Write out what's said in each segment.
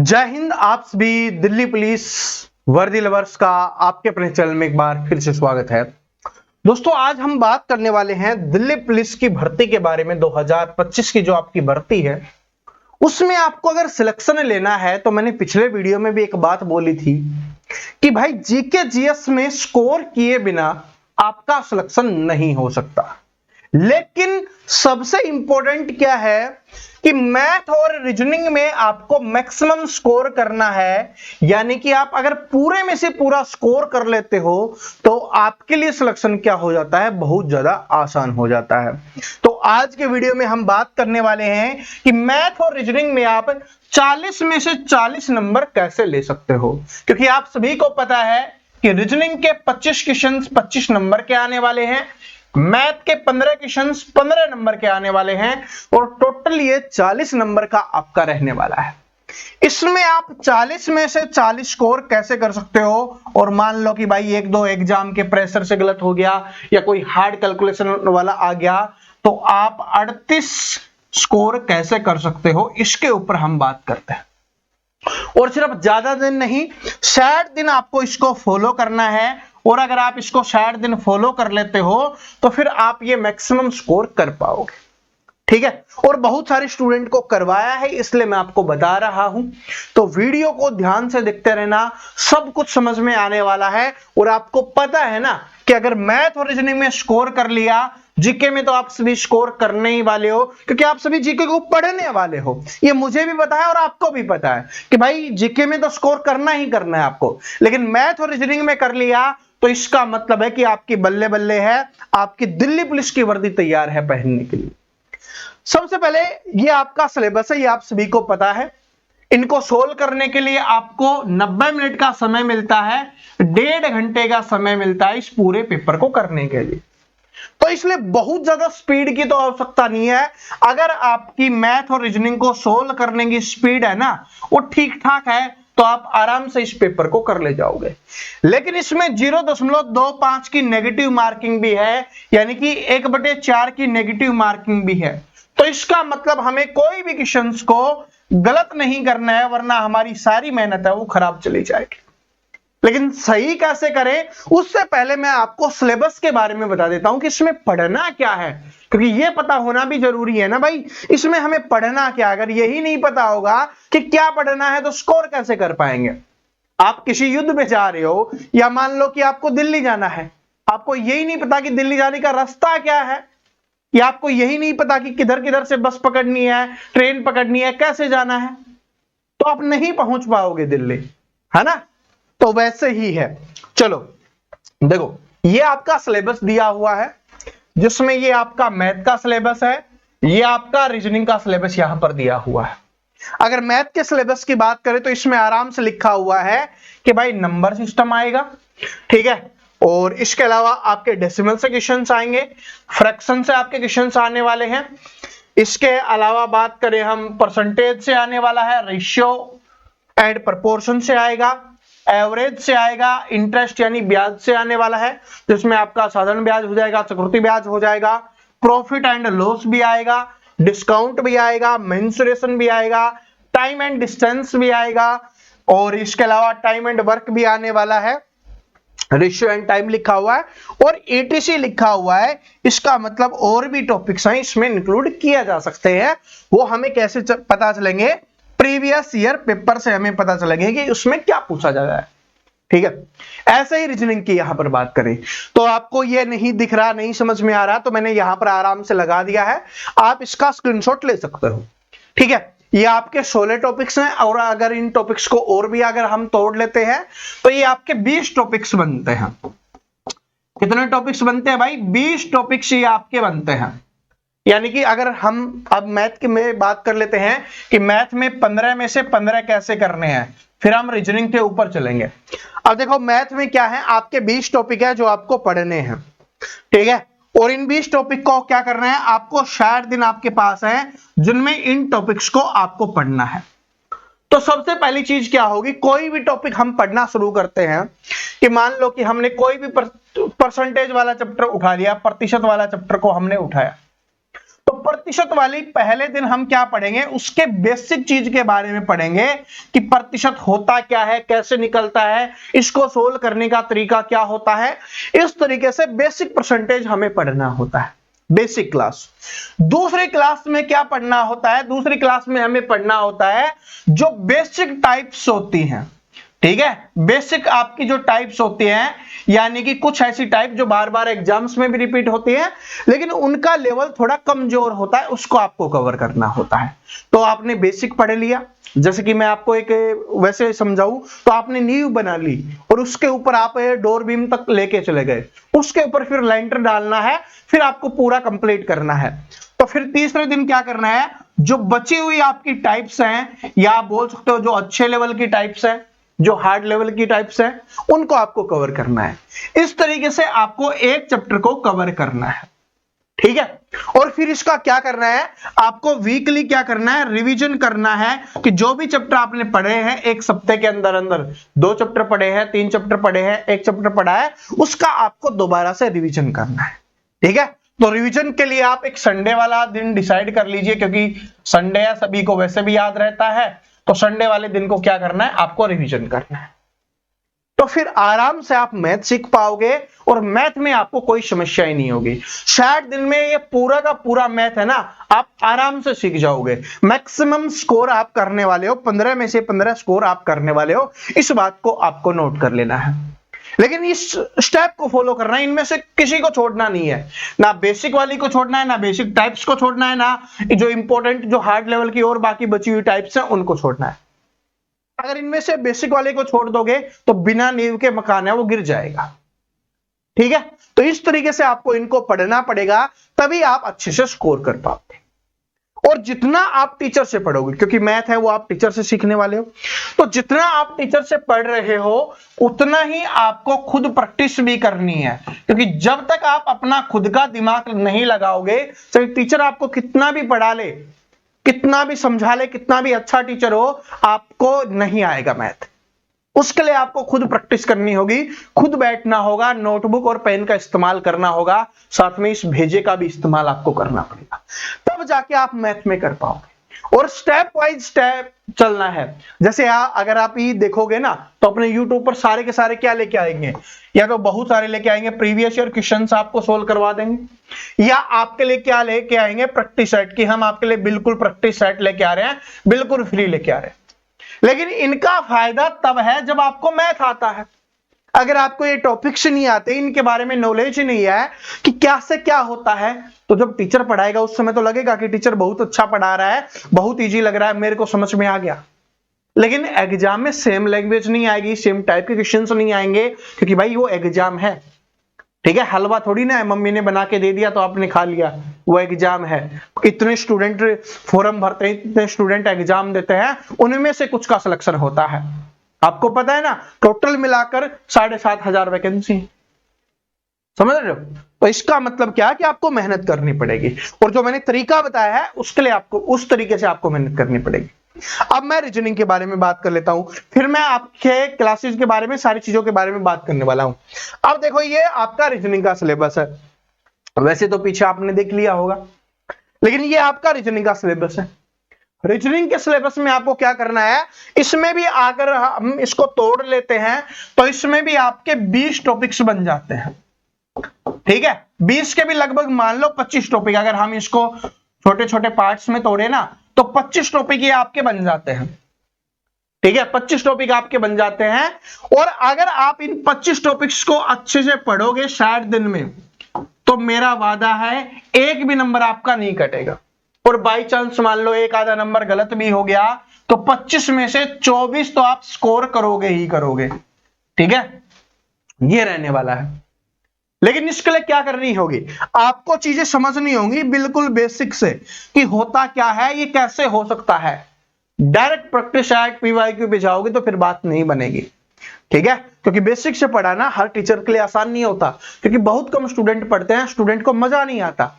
जय हिंद। आप सभी दिल्ली पुलिस वर्दी लवर्स का आपके अपने चैनल में एक बार फिर से स्वागत है। दोस्तों, आज हम बात करने वाले हैं दिल्ली पुलिस की भर्ती के बारे में। 2025 की जो आपकी भर्ती है उसमें आपको अगर सिलेक्शन लेना है तो मैंने पिछले वीडियो में भी एक बात बोली थी कि भाई जीके जीएस में स्कोर किए बिना आपका सिलेक्शन नहीं हो सकता। लेकिन सबसे इंपॉर्टेंट क्या है कि मैथ और रीजनिंग में आपको मैक्सिमम स्कोर करना है, यानी कि आप अगर पूरे में से पूरा स्कोर कर लेते हो तो आपके लिए सिलेक्शन क्या हो जाता है, बहुत ज्यादा आसान हो जाता है। तो आज के वीडियो में हम बात करने वाले हैं कि मैथ और रीजनिंग में आप 40 में से 40 नंबर कैसे ले सकते हो, क्योंकि आप सभी को पता है कि रीजनिंग के 25 क्वेश्चन 25 नंबर के आने वाले हैं, मैथ के 15 क्वेश्चन 15 नंबर के आने वाले हैं और टोटल ये 40 नंबर का आपका रहने वाला है। इसमें आप 40 में से 40 स्कोर कैसे कर सकते हो, और मान लो कि भाई एक दो एग्जाम के प्रेशर से गलत हो गया या कोई हार्ड कैलकुलेशन वाला आ गया तो आप 38 स्कोर कैसे कर सकते हो, इसके ऊपर हम बात करते हैं। और सिर्फ ज्यादा दिन नहीं, 60 दिन आपको इसको फॉलो करना है, और अगर आप इसको 60 दिन फॉलो कर लेते हो तो फिर आप ये मैक्सिमम स्कोर कर पाओगे। ठीक है, और बहुत सारे स्टूडेंट को करवाया है इसलिए मैं आपको बता रहा हूं, तो वीडियो को ध्यान से देखते रहना, सब कुछ समझ में आने वाला है। और आपको पता है ना कि अगर मैथ और रीजनिंग में स्कोर कर लिया, जीके में तो आप सभी स्कोर करने ही वाले हो, क्योंकि आप सभी जीके को पढ़ने वाले हो। ये मुझे भी पता है और आपको भी पता है कि भाई जीके में तो स्कोर करना ही करना है आपको, लेकिन मैथ और रीजनिंग में कर लिया तो इसका मतलब है कि आपकी बल्ले बल्ले है, आपकी दिल्ली पुलिस की वर्दी तैयार है पहनने के लिए। सबसे पहले ये आपका सिलेबस है, ये आप सभी को पता है। इनको सोल्व करने के लिए आपको 90 मिनट का समय मिलता है, 1.5 घंटे का समय मिलता है इस पूरे पेपर को करने के लिए। तो इसलिए बहुत ज्यादा स्पीड की तो आवश्यकता नहीं है। अगर आपकी मैथ और रीजनिंग को सोल्व करने की स्पीड है ना वो ठीक ठाक है तो आप आराम से इस पेपर को कर ले जाओगे। लेकिन इसमें 0.25 की नेगेटिव मार्किंग भी है, यानी कि 1/4 की नेगेटिव मार्किंग भी है। तो इसका मतलब हमें कोई भी क्वेश्चन को गलत नहीं करना है, वरना हमारी सारी मेहनत है वो खराब चली जाएगी। लेकिन सही कैसे करें उससे पहले मैं आपको सिलेबस के बारे में बता देता हूं कि इसमें पढ़ना क्या है, क्योंकि ये पता होना भी जरूरी है ना भाई, इसमें हमें पढ़ना क्या। अगर यही नहीं पता होगा कि क्या पढ़ना है तो स्कोर कैसे कर पाएंगे। आप किसी युद्ध में जा रहे हो, या मान लो कि आपको दिल्ली जाना है, आपको यही नहीं पता कि दिल्ली जाने का रास्ता क्या है, या आपको यही नहीं पता कि किधर किधर से बस पकड़नी है, ट्रेन पकड़नी है, कैसे जाना है, तो आप नहीं पहुंच पाओगे दिल्ली, है ना। तो वैसे ही है। चलो देखो, ये आपका सिलेबस दिया हुआ है, जिसमें ये आपका मैथ का सिलेबस है, ये आपका रीजनिंग का सिलेबस यहां पर दिया हुआ है। अगर मैथ के सिलेबस की बात करें तो इसमें आराम से लिखा हुआ है कि भाई नंबर सिस्टम आएगा, ठीक है, और इसके अलावा आपके डेसिमल से क्वेश्चंस आएंगे, फ्रैक्शन से आपके क्वेश्चंस आने वाले हैं। इसके अलावा बात करें हम परसेंटेज से आने वाला है, रेशियो एंड प्रोपोर्शन से आएगा, एवरेज से आएगा, इंटरेस्ट यानी ब्याज से आने वाला है, जिसमें आपका साधारण ब्याज हो जाएगा, चक्रवृद्धि ब्याज हो जाएगा, प्रॉफिट एंड लॉस भी आएगा, डिस्काउंट भी आएगा, मेंसुरेशन भी आएगा, टाइम एंड डिस्टेंस भी आएगा, और इसके अलावा टाइम एंड वर्क भी आने वाला है। रेशियो एंड टाइम लिखा हुआ है और एटीसी लिखा हुआ है, इसका मतलब और भी टॉपिक्स हैं इसमें इंक्लूड किया जा सकते हैं। वो हमें कैसे पता चलेंगे, प्रीवियस ईयर पेपर से हमें पता चलेंगे कि उसमें क्या पूछा जा रहा है। ठीक है, ऐसे ही रीजनिंग की यहां पर बात करें तो आपको ये नहीं दिख रहा, नहीं समझ में आ रहा, तो मैंने यहां पर आराम से लगा दिया है, आप इसका स्क्रीनशॉट ले सकते हो। ठीक है, ये आपके 16 टॉपिक्स हैं, और अगर इन टॉपिक्स को और भी अगर हम तोड़ लेते हैं तो ये आपके 20 टॉपिक्स बनते हैं। कितने टॉपिक्स बनते हैं भाई? 20 टॉपिक्स ये आपके बनते हैं। यानी कि अगर हम अब मैथ की में बात कर लेते हैं कि मैथ में 15 में से 15 कैसे करने हैं, फिर हम रीजनिंग के ऊपर चलेंगे। अब देखो मैथ में क्या है, आपके 20 टॉपिक है जो आपको पढ़ने हैं, ठीक है, और इन 20 टॉपिक को क्या करना है, आपको 60 दिन आपके पास है जिनमें इन टॉपिक्स को आपको पढ़ना है। तो सबसे पहली चीज क्या होगी, कोई भी टॉपिक हम पढ़ना शुरू करते हैं कि मान लो कि हमने कोई भी परसेंटेज वाला चैप्टर उठा लिया, प्रतिशत वाला चैप्टर को हमने उठाया, तो प्रतिशत वाली पहले दिन हम क्या पढ़ेंगे, उसके बेसिक चीज के बारे में पढ़ेंगे कि प्रतिशत होता क्या है, कैसे निकलता है, इसको सोल्व करने का तरीका क्या होता है। इस तरीके से बेसिक परसेंटेज हमें पढ़ना होता है, बेसिक क्लास। दूसरी क्लास में क्या पढ़ना होता है, दूसरी क्लास में हमें पढ़ना होता है जो बेसिक टाइप्स होती हैं, ठीक है। बेसिक आपकी जो टाइप्स होती हैं, यानी कि कुछ ऐसी टाइप जो बार बार एग्जाम्स में भी रिपीट होती है लेकिन उनका लेवल थोड़ा कमजोर होता है, उसको आपको कवर करना होता है। तो आपने बेसिक पढ़ लिया, जैसे कि मैं आपको एक वैसे समझाऊं तो आपने नींव बना ली और उसके ऊपर आप डोर बीम तक लेके चले गए, उसके ऊपर फिर लाइंटर डालना है, फिर आपको पूरा कंप्लीट करना है। तो फिर तीसरे दिन क्या करना है, जो बची हुई आपकी टाइप्स हैं, या आप बोल सकते हो जो अच्छे लेवल की टाइप्स हैं, जो हार्ड लेवल की टाइप्स हैं, उनको आपको कवर करना है। इस तरीके से आपको एक चैप्टर को कवर करना है, ठीक है। और फिर इसका क्या करना है, आपको वीकली क्या करना है, रिवीजन करना है कि जो भी चैप्टर आपने पढ़े हैं एक सप्ताह के अंदर अंदर, 2 चैप्टर पढ़े हैं, 3 चैप्टर पढ़े हैं, 1 चैप्टर पढ़ा है, उसका आपको दोबारा से रिवीजन करना है, ठीक है। तो रिवीजन के लिए आप एक संडे वाला दिन डिसाइड कर लीजिए, क्योंकि संडे है सभी को वैसे भी याद रहता है, तो संडे वाले दिन को क्या करना है, आपको रिवीजन करना है। तो फिर आराम से आप मैथ सीख पाओगे और मैथ में आपको कोई समस्या ही नहीं होगी। 60 दिन में ये पूरा का पूरा मैथ है ना, आप आराम से सीख जाओगे। मैक्सिमम स्कोर आप करने वाले हो, 15 में से 15 स्कोर आप करने वाले हो, इस बात को आपको नोट कर लेना है। लेकिन इस स्टेप को फॉलो करना है, इनमें से किसी को छोड़ना नहीं है, ना बेसिक वाली को छोड़ना है, ना बेसिक टाइप्स को छोड़ना है, ना जो इंपॉर्टेंट जो हार्ड लेवल की और बाकी बची हुई टाइप्स हैं उनको छोड़ना है। अगर इनमें से बेसिक वाले को छोड़ दोगे तो बिना नींव के मकान है वो गिर जाएगा, ठीक है। तो इस तरीके से आपको इनको पढ़ना पड़ेगा, तभी आप अच्छे से स्कोर कर पाओगे। और जितना आप टीचर से पढ़ोगे, क्योंकि मैथ है वो आप टीचर से सीखने वाले हो, तो जितना आप टीचर से पढ़ रहे हो उतना ही आपको खुद प्रैक्टिस भी करनी है। क्योंकि जब तक आप अपना खुद का दिमाग नहीं लगाओगे, चाहे टीचर आपको कितना भी पढ़ा ले, कितना भी समझा ले, कितना भी अच्छा टीचर हो, आपको नहीं आएगा मैथ। उसके लिए आपको खुद प्रैक्टिस करनी होगी, खुद बैठना होगा, नोटबुक और पेन का इस्तेमाल करना होगा, साथ में इस भेजे का भी इस्तेमाल आपको करना पड़ेगा, तब जाके आप मैथ में कर पाओगे। और स्टेप वाइज स्टेप चलना है। जैसे अगर आप ये देखोगे ना, तो अपने यूट्यूब पर सारे के सारे क्या लेके आएंगे, या तो बहुत सारे लेके आएंगे प्रीवियस ईयर क्वेश्चंस आपको सोल्व करवा देंगे, या आपके लिए क्या लेके आएंगे, प्रैक्टिस सेट की हम आपके लिए बिल्कुल प्रैक्टिस सेट लेके आ रहे हैं, बिल्कुल फ्री लेके आ रहे हैं। लेकिन इनका फायदा तब है जब आपको मैथ आता है। अगर आपको ये टॉपिक्स नहीं आते, इनके बारे में नॉलेज ही नहीं है कि क्या से क्या होता है, तो जब टीचर पढ़ाएगा उस समय तो लगेगा कि टीचर बहुत अच्छा पढ़ा रहा है, बहुत इजी लग रहा है, मेरे को समझ में आ गया। लेकिन एग्जाम में सेम लैंग्वेज नहीं आएगी, सेम टाइप के क्वेश्चंस नहीं आएंगे, क्योंकि भाई वो एग्जाम है, ठीक है। हलवा थोड़ी ना है मम्मी ने बना के दे दिया तो आपने खा लिया, वो एग्जाम है। इतने स्टूडेंट फॉर्म भरते हैं, इतने स्टूडेंट एग्जाम देते हैं, उनमें से कुछ का सिलेक्शन होता है। आपको पता है ना, टोटल मिलाकर 7,500 वैकेंसी, समझ रहे हो। तो इसका मतलब क्या है कि आपको मेहनत करनी पड़ेगी, और जो मैंने तरीका बताया है उसके लिए आपको उस तरीके से आपको मेहनत करनी पड़ेगी। अब मैं रीजनिंग के बारे में बात कर लेता हूं, फिर मैं आपके क्लासेस के बारे में, सारी चीजों के बारे में बात करने वाला हूं। अब देखो, ये आपका रीजनिंग का सिलेबस है, वैसे तो पीछे आपने देख लिया होगा, लेकिन ये आपका रीजनिंग का सिलेबस है। रीजनिंग के सिलेबस में आपको क्या करना है, इसमें भी अगर हम इसको तोड़ लेते हैं तो इसमें भी आपके 20 टॉपिक्स बन जाते हैं, ठीक है। 20 के भी लगभग मान लो 25 टॉपिक, अगर हम इसको छोटे छोटे पार्ट्स में तोड़े ना तो 25 टॉपिक ये आपके बन जाते हैं, ठीक है। 25 टॉपिक आपके बन जाते हैं, और अगर आप इन 25 टॉपिक्स को अच्छे से पढ़ोगे 60 दिन में, तो मेरा वादा है एक भी नंबर आपका नहीं कटेगा। और बाई चांस मान लो एक आधा नंबर गलत भी हो गया तो 25 में से 24 तो आप स्कोर करोगे ही करोगे, ठीक है। ये रहने वाला है। लेकिन इसके लिए क्या करनी होगी, आपको चीजें समझनी होंगी बिल्कुल बेसिक से, कि होता क्या है, ये कैसे हो सकता है। डायरेक्ट प्रैक्टिस एट पीवाईक्यू पे जाओगे तो फिर बात नहीं बनेगी, ठीक है। क्योंकि बेसिक से पढ़ाना हर टीचर के लिए आसान नहीं होता, क्योंकि बहुत कम स्टूडेंट पढ़ते हैं, स्टूडेंट को मजा नहीं आता।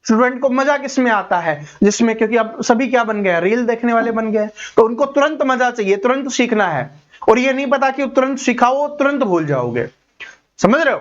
स्टूडेंट को मजा किसमें आता है, जिसमें, क्योंकि अब सभी क्या बन गए, रील देखने वाले बन गए, तो उनको तुरंत मजा चाहिए, तुरंत सीखना है, और ये नहीं पता कि तुरंत सिखाओ तुरंत भूल जाओगे, समझ रहे हो।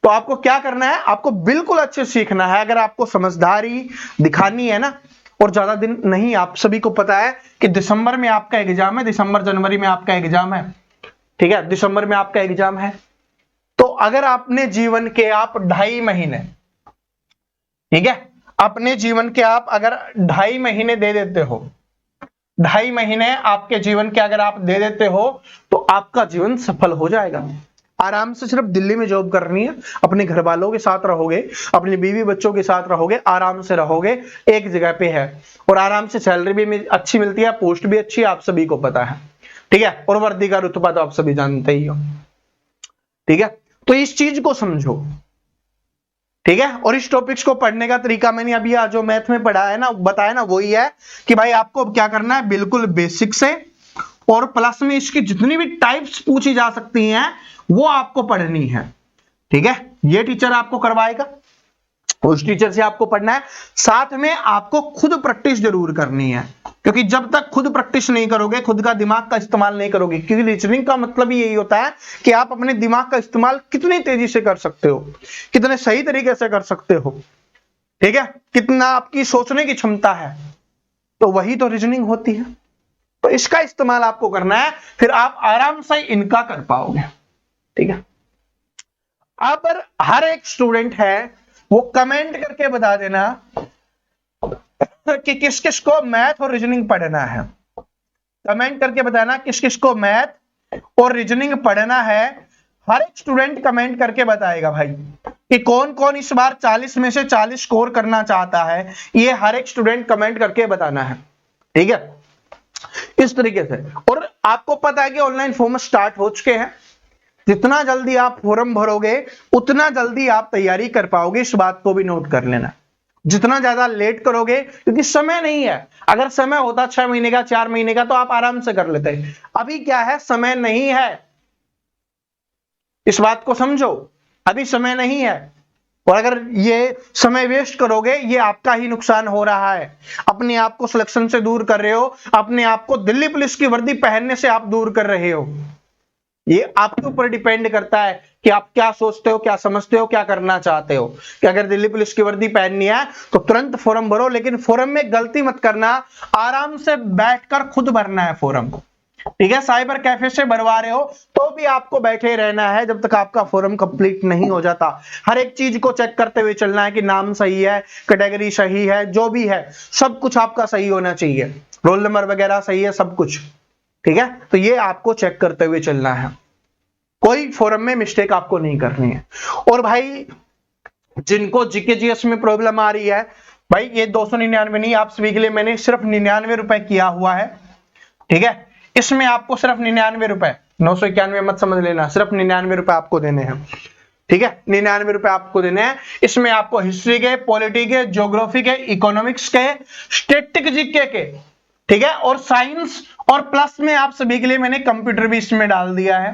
तो आपको क्या करना है, आपको बिल्कुल अच्छे सीखना है। अगर आपको समझदारी दिखानी है ना, और ज्यादा दिन नहीं, आप सभी को पता है कि दिसंबर में आपका एग्जाम है, दिसंबर जनवरी में आपका एग्जाम है, ठीक है, दिसंबर में आपका एग्जाम है। तो अगर आपने जीवन के आप 2.5 महीने, ठीक है, अपने जीवन के आप अगर 2.5 महीने दे देते हो, 2.5 महीने आपके जीवन के अगर आप दे देते हो, तो आपका जीवन सफल हो जाएगा। आराम से सिर्फ दिल्ली में जॉब करनी है, अपने घर वालों के साथ रहोगे, अपनी बीवी बच्चों के साथ रहोगे, आराम से रहोगे, एक जगह पे है, और आराम से सैलरी भी अच्छी मिलती है, पोस्ट भी अच्छी है, आप सभी को पता है, ठीक है, और वर्दी का रुतबा तो आप सभी जानते ही हो, ठीक है। तो इस चीज को समझो, ठीक है। और इस टॉपिक्स को पढ़ने का तरीका मैंने अभी आज जो मैथ में पढ़ा है ना, बताया ना, वही है कि भाई आपको क्या करना है, बिल्कुल बेसिक से, और प्लस में इसकी जितनी भी टाइप्स पूछी जा सकती हैं वो आपको पढ़नी है, ठीक है। ये टीचर आपको करवाएगा, उस टीचर से आपको पढ़ना है, साथ में आपको खुद प्रैक्टिस जरूर करनी है, क्योंकि जब तक खुद प्रैक्टिस नहीं करोगे, खुद का दिमाग का इस्तेमाल नहीं करोगे, क्योंकि रीजनिंग का मतलब ही यही होता है कि आप अपने दिमाग का इस्तेमाल कितनी तेजी से कर सकते हो, कितने सही तरीके से कर सकते हो, ठीक है, कितना आपकी सोचने की क्षमता है, तो वही तो रीजनिंग होती है। तो इसका इस्तेमाल आपको करना है, फिर आप आराम से इनका कर पाओगे, ठीक है। अब हर एक स्टूडेंट है वो कमेंट करके बता देना कि किस किस को मैथ और रीजनिंग पढ़ना है, कमेंट करके बताना किस किस को मैथ और रीजनिंग पढ़ना है। हर एक स्टूडेंट कमेंट करके बताएगा भाई कि कौन कौन इस बार 40 में से 40 स्कोर करना चाहता है, ये हर एक स्टूडेंट कमेंट करके बताना है, ठीक है, इस तरीके से। और आपको पता है कि ऑनलाइन फॉर्म स्टार्ट हो चुके हैं, जितना जल्दी आप फॉर्म भरोगे उतना जल्दी आप तैयारी कर पाओगे, इस बात को भी नोट कर लेना। जितना ज्यादा लेट करोगे, क्योंकि समय नहीं है, अगर समय होता 6 महीने का, 4 महीने का, तो आप आराम से कर लेते। अभी क्या है, समय नहीं है, इस बात को समझो, अभी समय नहीं है, और अगर ये समय वेस्ट करोगे ये आपका ही नुकसान हो रहा है। अपने आप को सिलेक्शन से दूर कर रहे हो, अपने आप को दिल्ली पुलिस की वर्दी पहनने से आप दूर कर रहे हो। ये आपके ऊपर डिपेंड करता है कि आप क्या सोचते हो, क्या समझते हो, क्या करना चाहते हो। कि अगर दिल्ली पुलिस की वर्दी पहननी है तो तुरंत फॉर्म भरो, लेकिन फॉर्म में गलती मत करना, आराम से बैठकर खुद भरना है फॉर्म, ठीक है। साइबर कैफे से भरवा रहे हो तो भी आपको बैठे रहना है जब तक आपका फॉर्म कंप्लीट नहीं हो जाता। हर एक चीज को चेक करते हुए चलना है कि नाम सही है, कैटेगरी सही है, जो भी है सब कुछ आपका सही होना चाहिए, रोल नंबर वगैरह सही है, सब कुछ, ठीक है। तो ये आपको चेक करते हुए चलना है, कोई फॉर्म में मिस्टेक आपको नहीं करनी है। और भाई जिनको जीके जीएस में प्रॉब्लम आ रही है, भाई ये 299 नहीं, आप सभी के लिए मैंने सिर्फ 99 रुपए किया हुआ है, ठीक है। इसमें आपको सिर्फ 99 रुपए, 991 मत समझ लेना, सिर्फ 99 रुपए आपको देने हैं, ठीक है, 99 रुपए आपको देने हैं। इसमें आपको हिस्ट्री के, पॉलिटी के, ज्योग्राफी के, इकोनॉमिक्स के, स्टैटिक जीके के, ठीक है, और साइंस, और प्लस में आप सभी के लिए मैंने कंप्यूटर भी इसमें डाल दिया है,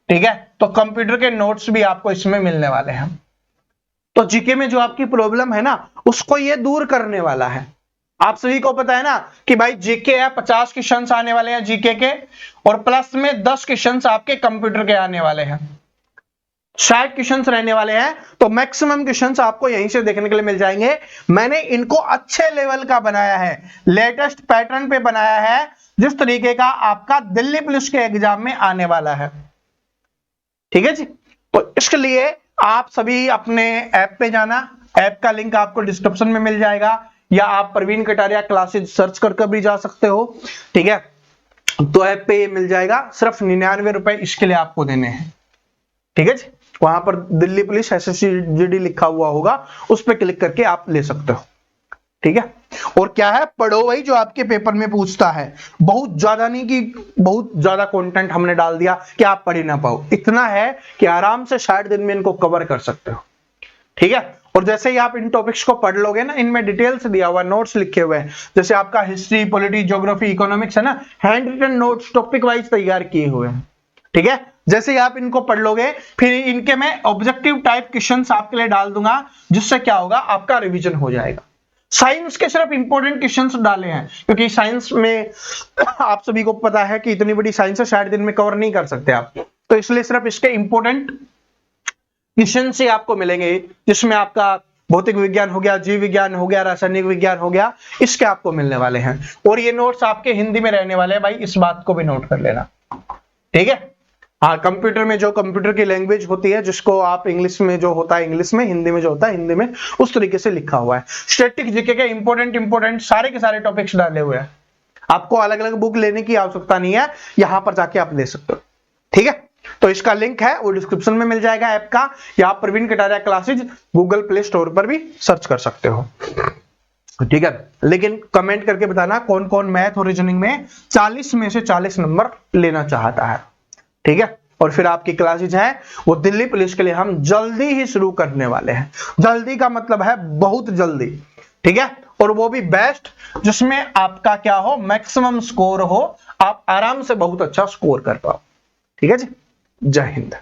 ठीक है। तो कंप्यूटर के नोट्स भी आपको इसमें मिलने वाले हैं। तो जीके में जो आपकी प्रॉब्लम है ना, उसको ये दूर करने वाला है। आप सभी को पता है ना कि भाई जीके है, 50 क्वेश्चंस आने वाले हैं जीके के, और प्लस में 10 क्वेश्चंस आपके कंप्यूटर के आने वाले हैं, 60 क्वेश्चंस रहने वाले हैं। तो मैक्सिमम क्वेश्चंस आपको यहीं से देखने के लिए मिल जाएंगे। मैंने इनको अच्छे लेवल का बनाया है, लेटेस्ट पैटर्न पे बनाया है, जिस तरीके का आपका दिल्ली पुलिस के एग्जाम में आने वाला है, ठीक है जी। तो इसके लिए आप सभी अपने ऐप पे जाना, ऐप का लिंक आपको डिस्क्रिप्शन में मिल जाएगा, या आप प्रवीण कटारिया क्लासेज सर्च करके भी जा सकते हो, ठीक है। तो ऐप पे ये मिल जाएगा, सिर्फ 99 रुपए इसके लिए आपको देने हैं, ठीक है जी। वहां पर दिल्ली पुलिस SSCGD लिखा हुआ होगा, उस पर क्लिक करके आप ले सकते हो, ठीक है। और क्या है, पढ़ो वही जो आपके पेपर में पूछता है, बहुत ज्यादा नहीं कि बहुत ज्यादा कंटेंट हमने डाल दिया कि आप पढ़ ही ना पाओ, इतना है कि आराम से 60 दिन में इनको कवर कर सकते हो, ठीक है। और जैसे ही आप इन टॉपिक्स को पढ़ लोगे ना, इनमें डिटेल्स दिया हुआ, नोट्स लिखे हुए हैं, जैसे आपका हिस्ट्री, पॉलिटी, ज्योग्राफी, इकोनॉमिक्स है ना, hand written notes topic wise तैयार किए हुए हैं, ठीक है। जैसे ही आप इनको पढ़ लोगे, फिर इनके मैं ऑब्जेक्टिव टाइप क्वेश्चंस आपके लिए डाल दूंगा, जिससे क्या होगा, आपका रिवीजन हो जाएगा। साइंस के सिर्फ इंपॉर्टेंट क्वेश्चंस डाले हैं, क्योंकि साइंस में आप सभी को पता है कि इतनी बड़ी साइंस है, 60 दिन में कवर नहीं कर सकते आप, तो इसलिए सिर्फ इसके इंपॉर्टेंट क्वेश्चन आपको मिलेंगे, जिसमें आपका भौतिक विज्ञान हो गया, जीव विज्ञान हो गया, रासायनिक विज्ञान हो गया, इसके आपको मिलने वाले हैं। और ये नोट्स आपके हिंदी में रहने वाले हैं भाई, इस बात को भी नोट कर लेना, ठीक है। हाँ, कंप्यूटर में जो कंप्यूटर की लैंग्वेज होती है, जिसको आप इंग्लिश में जो होता है इंग्लिश में, हिंदी में जो होता है हिंदी में, उस तरीके से लिखा हुआ है। स्टैटिक जीके के इंपोर्टेंट सारे के सारे टॉपिक्स डाले हुए हैं। आपको अलग अलग बुक लेने की आवश्यकता नहीं है, यहां पर जाके आप ले सकते हो, ठीक है। तो इसका लिंक है वो डिस्क्रिप्शन में मिल जाएगा ऐप का, या आप Praveen Kataria classes Google Play Store पर भी सर्च कर सकते हो, ठीक है। लेकिन कमेंट करके बताना कौन कौन मैथ और रीजनिंग में 40 में से 40 नंबर लेना चाहता है, ठीक है। और फिर आपकी क्लासेज है वो दिल्ली पुलिस के लिए हम जल्दी ही शुरू करने वाले हैं। जल्दी का मतलब है बहुत जल्दी, ठीक है। और वो भी बेस्ट, जिसमें आपका क्या हो, मैक्सिमम स्कोर हो, आप आराम से बहुत अच्छा स्कोर कर पाओ, ठीक है जी। जय हिंद।